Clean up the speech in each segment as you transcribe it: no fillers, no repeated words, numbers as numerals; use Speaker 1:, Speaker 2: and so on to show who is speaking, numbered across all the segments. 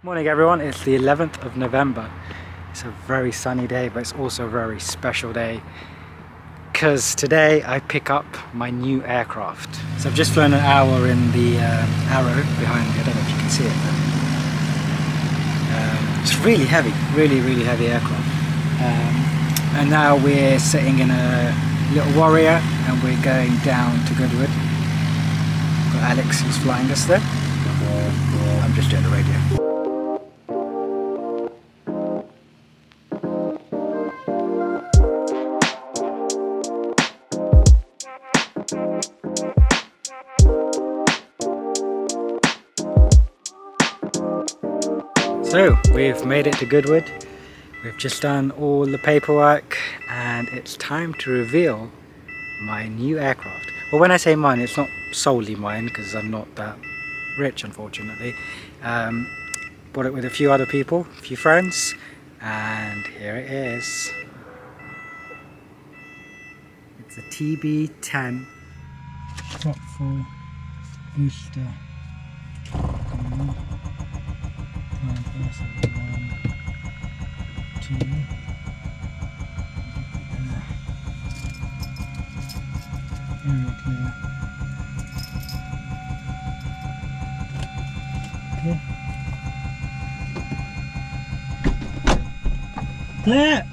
Speaker 1: Morning everyone, it's the 11th of November. It's a very sunny day, but it's also a very special day because today I pick up my new aircraft. So I've just flown an hour in the Arrow behind me. I don't know if you can see it, but it's really heavy, really heavy aircraft. And now we're sitting in a little Warrior and we're going down to Goodwood. Got Alex who's flying us there. I'm just doing the radio. So we've made it to Goodwood. We've just done all the paperwork and it's time to reveal my new aircraft. Well, when I say mine, it's not solely mine because I'm not that rich, unfortunately. Bought it with a few other people, a few friends, and here it is. It's a TB10 top full booster. Clear!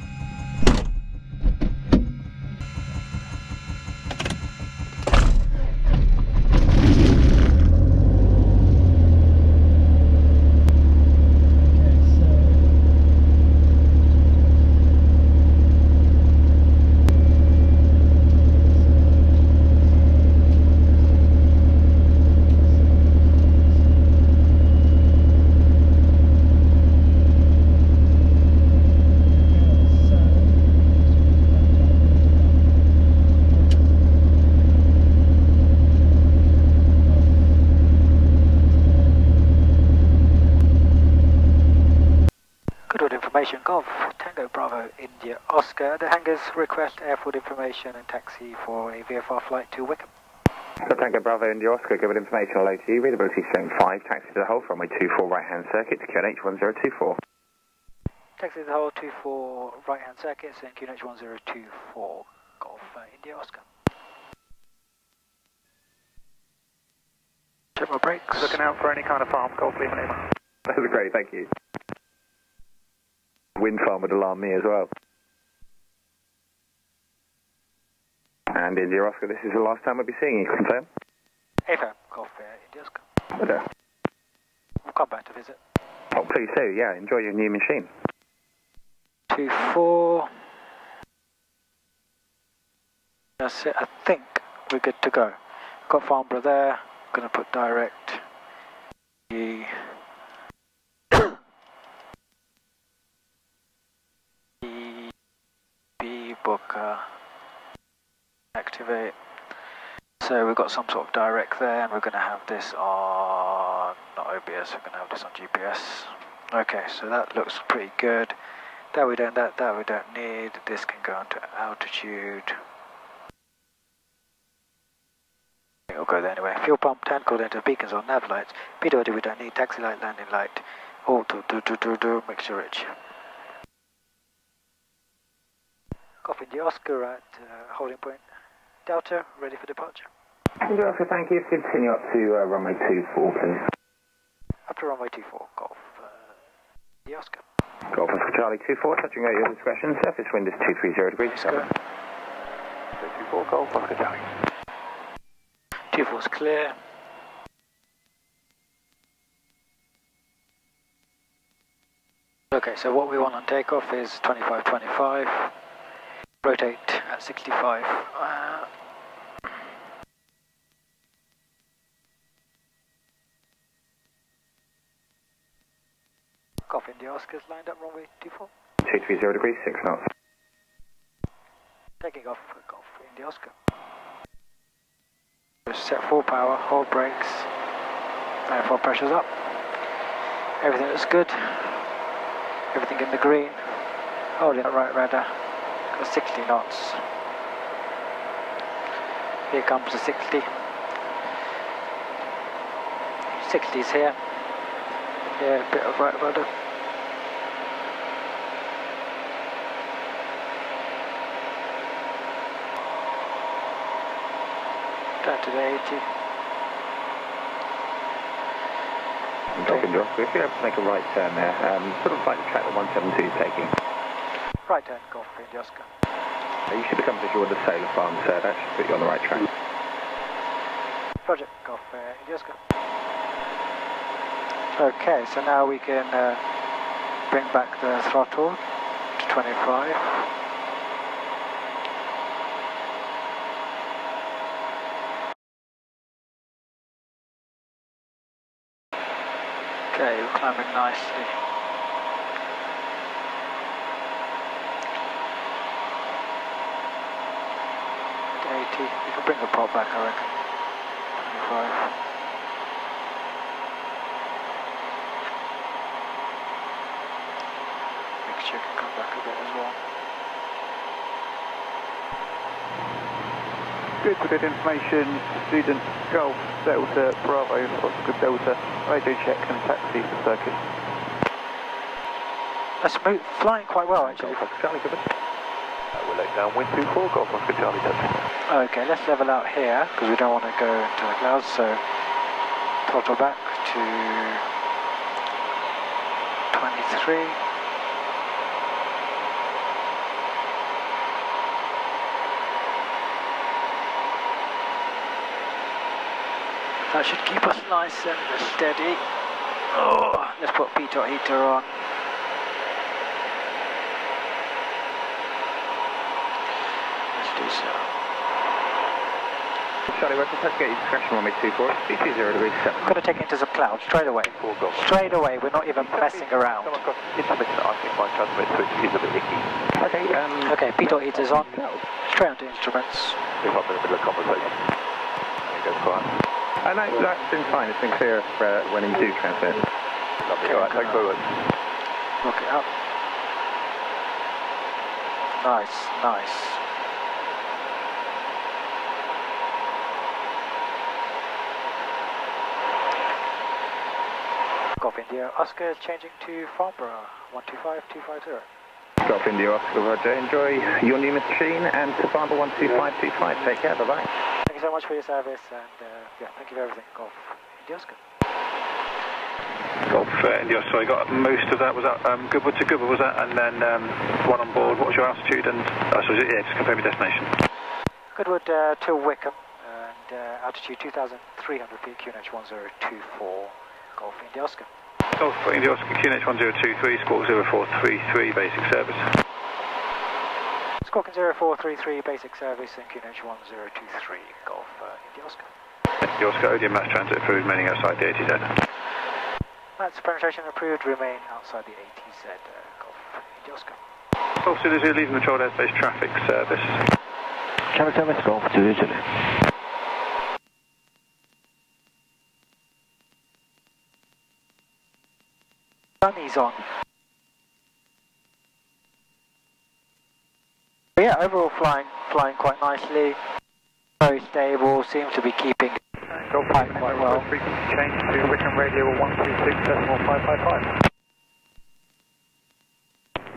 Speaker 1: Golf Tango Bravo India Oscar. The hangars request airport information and taxi for a VFR flight to Wycombe.
Speaker 2: So Tango Bravo India Oscar, given information hello to you. Readability 75, taxi to the hull from runway 24 right hand circuit to QNH 1024.
Speaker 1: Taxi to the hull 24 right hand circuit and QNH 1024 Golf India Oscar. Check my brakes.
Speaker 3: Looking out for any kind of farm, Golf Lima Lima.
Speaker 2: That was great, thank you. Wind farm would alarm me as well. And India Oscar, this is the last time we'll be seeing you, confirm?
Speaker 1: AFM, Golf India Oscar.
Speaker 2: Okay.
Speaker 1: We'll come back to visit.
Speaker 2: Oh, please do, yeah, enjoy your new machine.
Speaker 1: 24. That's it, I think we're good to go. Got Farnborough there, gonna put direct. Booker activate. So we've got some sort of direct there, and we're going to have this on not OBS. We're going to have this on GPS. Okay, so that looks pretty good. That we don't need. This can go into altitude. It'll go there anyway. Fuel pump tank called into beacons on nav lights. PWD we don't need. Taxi light, landing light. All do. Make sure it's. Golf India Oscar at holding point Delta, ready for departure.
Speaker 2: India Oscar, thank you. Continue up to runway 24, please.
Speaker 1: Up to runway 24, Golf India Oscar.
Speaker 2: Golf Oscar Charlie 24, touching at your discretion. Surface wind is 230 degrees.
Speaker 1: Oscar.
Speaker 3: 24, Golf Oscar Charlie.
Speaker 1: 24 is clear. Okay, so what we want on takeoff is 25-25. Rotate at 65. Golf India Oscar's lined up runway 24.
Speaker 2: 230 degrees, 6 knots.
Speaker 1: Taking off Golf India Oscar. Set full power, hold brakes, manifold pressure's up. Everything looks good. Everything in the green. Holding that right rudder. 60 knots. Here comes the 60. 60's here.
Speaker 4: Yeah, bit of right rudder. Down to the 80.
Speaker 2: Golf India Oscar, if you're able to make a right turn there, sort of like the track that 172 is taking.
Speaker 4: Right turn, Golf India Oscar.
Speaker 2: You should become visual with the solar farm, sir. That should put you on the right track.
Speaker 4: Roger, Golf India Oscar. Okay, so now we can bring back the throttle to 25. Okay, we're climbing nicely. At 80, you can bring the prop back, I reckon. 25. Mixture can come back a bit as well.
Speaker 3: Good information, student Golf Delta Bravo Oscar Delta, radio check and taxi for circuit.
Speaker 4: That's smooth, flying quite well actually.
Speaker 3: Golf Oscar Charlie, Goodwood. We'll let down wind 24, Golf Oscar Charlie touch.
Speaker 4: Okay, let's level out here because we don't want to go into the clouds, so throttle back to 23. That should keep us nice and steady. Oh, let's put pitot heater on. Let's do so.
Speaker 2: Charlie, we're supposed to get you to crash runway 24, CC 0 degrees 7.
Speaker 4: I'm going to take it into some clouds straight away. Straight away, we're not even messing around.
Speaker 3: Intermittent, I think my transmit switch is a bit icky.
Speaker 2: Okay,
Speaker 4: Okay, pitot heater's on. Straight onto instruments.
Speaker 3: If I'm in the middle of conversation. There it goes quiet.
Speaker 2: no, that's been fine. It's been clear when you do transmit.
Speaker 3: Lovely, alright, thanks very much.
Speaker 4: Look it up. Nice, nice. Golf India Oscar changing to Farnborough 125250.
Speaker 2: Golf India Oscar, Roger. Enjoy your new machine and to Farnborough 12525. Take care, bye-bye.
Speaker 4: Thank you so much for your service and yeah, thank you for everything. Golf India Oscar.
Speaker 5: Golf India Oscar, I got most of that. Was that Goodwood to Goodwood, was that? And then one on board, what was your altitude? And yeah, just confirm your destination.
Speaker 4: Goodwood to Wycombe and altitude 2,300 feet, QNH 1024. Golf India Oscar.
Speaker 5: Golf India Oscar, QNH 1023, squawk 0433, basic service.
Speaker 4: Squawking 0433, basic service, and QNH 1023, Golf India Oscar.
Speaker 5: India Oscar, Odeon mass transit approved, remaining outside the ATZ.
Speaker 4: That's penetration approved, remain outside the ATZ, Golf India Oscar.
Speaker 5: Golf Zulu, leaving controlled airspace traffic service.
Speaker 3: Channel service, Golf Zulu.
Speaker 4: Sunny's on. But yeah, overall flying quite nicely. Very stable, seems to be keeping
Speaker 3: Golf
Speaker 4: quite well.
Speaker 3: Frequency change to Wycombe Radio 126.555.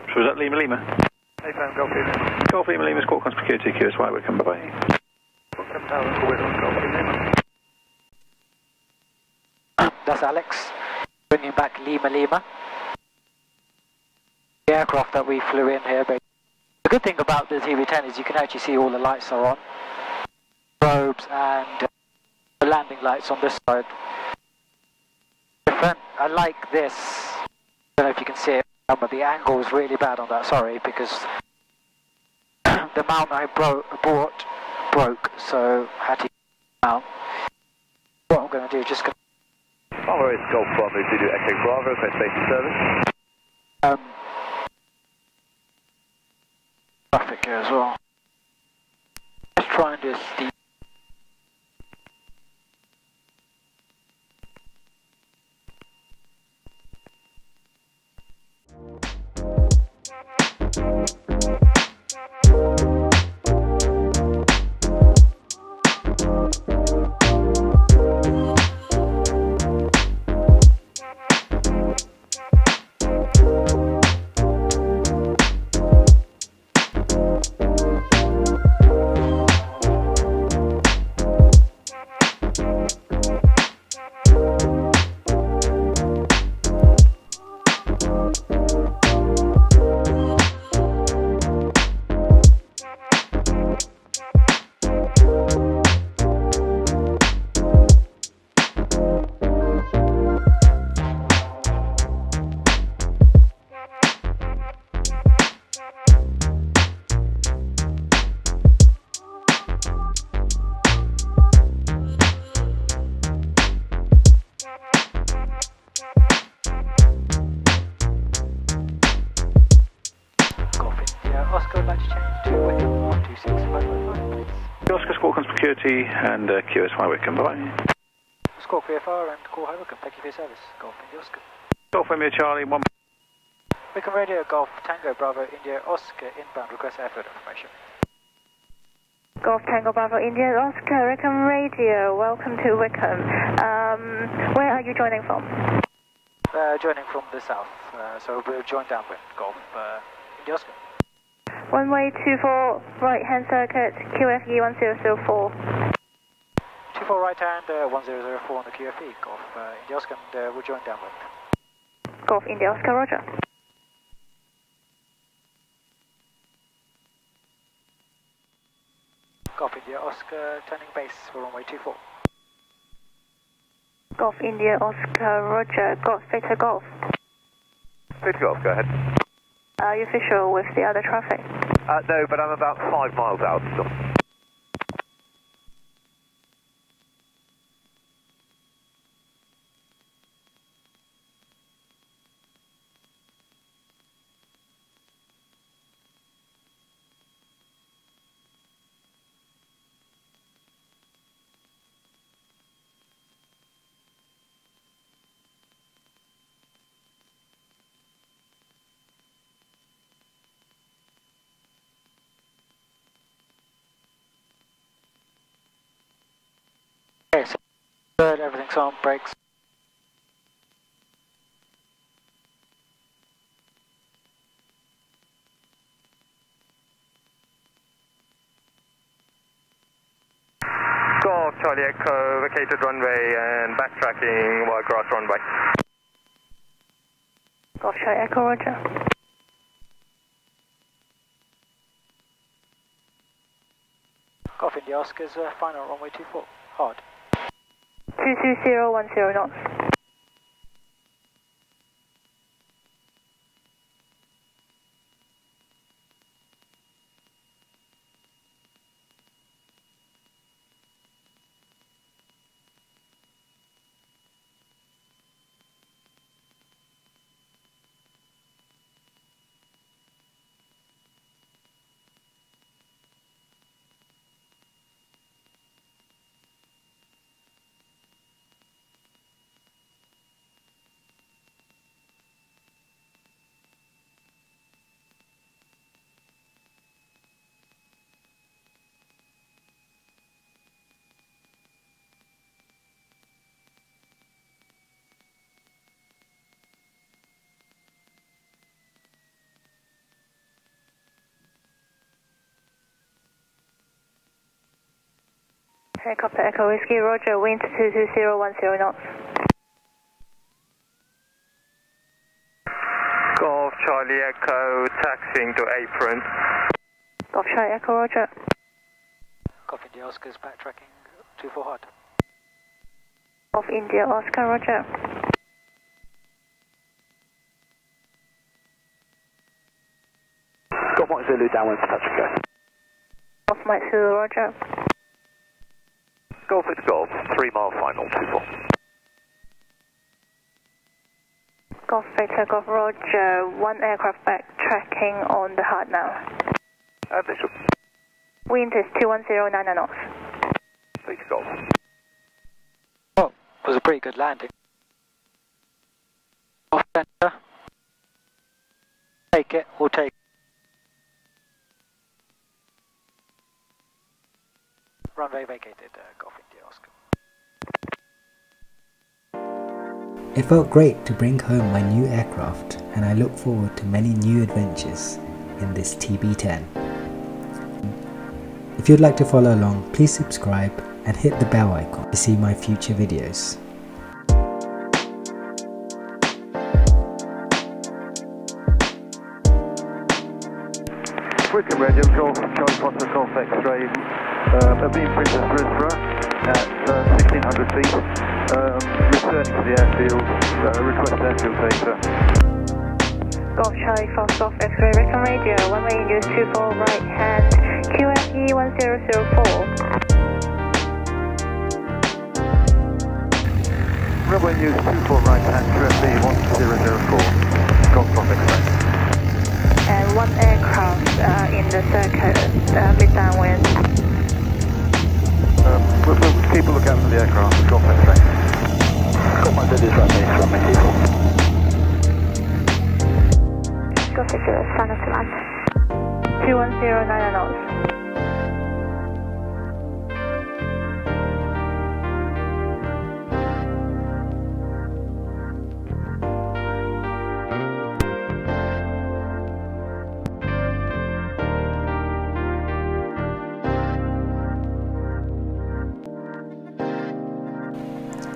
Speaker 5: So was that Lima Lima?
Speaker 3: Hey, Fan, Golf Lima.
Speaker 5: Golf Lima Lima, squawk on security, QSY, Wycombe, bye-bye.
Speaker 3: 7,000 for Wycombe, Golf Lima.
Speaker 4: That's Alex, bringing back Lima Lima. The aircraft that we flew in here, basically. The good thing about the TV10 is you can actually see all the lights are on. Probes and the landing lights on this side. Different. I like this. I don't know if you can see it, but the angle is really bad on that, sorry, because the mount I bought broke, so I had to mount. What I'm going to do is just...
Speaker 3: Bravo is Golf Bravo, Zulu Echo Bravo, for station service.
Speaker 4: Traffic here as well. Let's try and do a steep. Oscar would like to change to Wycombe 126 please.
Speaker 5: Oscar Squawk Security and QSY Wycombe, bye.
Speaker 4: Squawk VFR and call High Wycombe, thank you for your service. Golf India Oscar.
Speaker 5: Golf Romeo Charlie, 1.
Speaker 4: Wycombe Radio, Golf Tango Bravo India Oscar, inbound, request airfield information.
Speaker 6: Golf Tango Bravo India Oscar, Wycombe Radio, welcome to Wycombe. Where are you joining from?
Speaker 4: Joining from the south, so we'll join downwind, Golf India Oscar.
Speaker 6: Runway 24, right hand circuit, QFE 1004.
Speaker 4: 24 right hand, 1004 on the QFE, Golf India Oscar, and we'll join downwind.
Speaker 6: Golf India Oscar, roger.
Speaker 4: Golf India Oscar, turning base for runway 24.
Speaker 6: Golf India Oscar, roger. Golf Victor Golf.
Speaker 2: Victor Golf, go ahead.
Speaker 6: Are you official with the other traffic?
Speaker 2: No, but I'm about 5 miles out still.
Speaker 4: Okay, so good, everything's on, brakes.
Speaker 2: Golf Charlie Echo, vacated runway and backtracking while across runway.
Speaker 6: Golf Charlie Echo, roger.
Speaker 4: Golf India Oscar's final runway 24, hard.
Speaker 6: 22010 knots. Helicopter Echo Whiskey, roger, wind 22010 knots.
Speaker 2: Golf Charlie Echo, taxiing to apron.
Speaker 6: Golf Charlie Echo, roger.
Speaker 4: Golf India Oscar's backtracking 24 hard.
Speaker 6: Golf India Oscar, roger.
Speaker 2: Golf Mike Zulu, downwind for touch and go.
Speaker 6: Golf Mike Zulu, roger.
Speaker 2: Golf it's Golf, 3 mile final, 24.
Speaker 6: Golf Victor Golf, roger. One aircraft backtracking on the hard now.
Speaker 2: Visual.
Speaker 6: Wind is 21099 knots.
Speaker 2: Victor Golf.
Speaker 4: Oh, it was a pretty good landing. Off center. Take it, or take it. Runway vacated, Golf India Oscar.
Speaker 1: It felt great to bring home my new aircraft, and I look forward to many new adventures in this TB10. If you'd like to follow along, please subscribe and hit the bell icon to see my future videos.
Speaker 3: Wycombe Radio, Golf, Charlie Foster, Golf X-ray, Abeam Princess Risborough at 1600 feet, returning to the airfield, request airfield data.
Speaker 6: Golf Charlie Fox, Golf X-ray, Wycombe Radio, runway induced 24 right hand, QFE 1004.
Speaker 3: Runway induced 24 right hand, QFE 1004, Golf X-ray.
Speaker 6: And one aircraft in the 210 knots.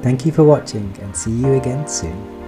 Speaker 1: Thank you for watching and see you again soon.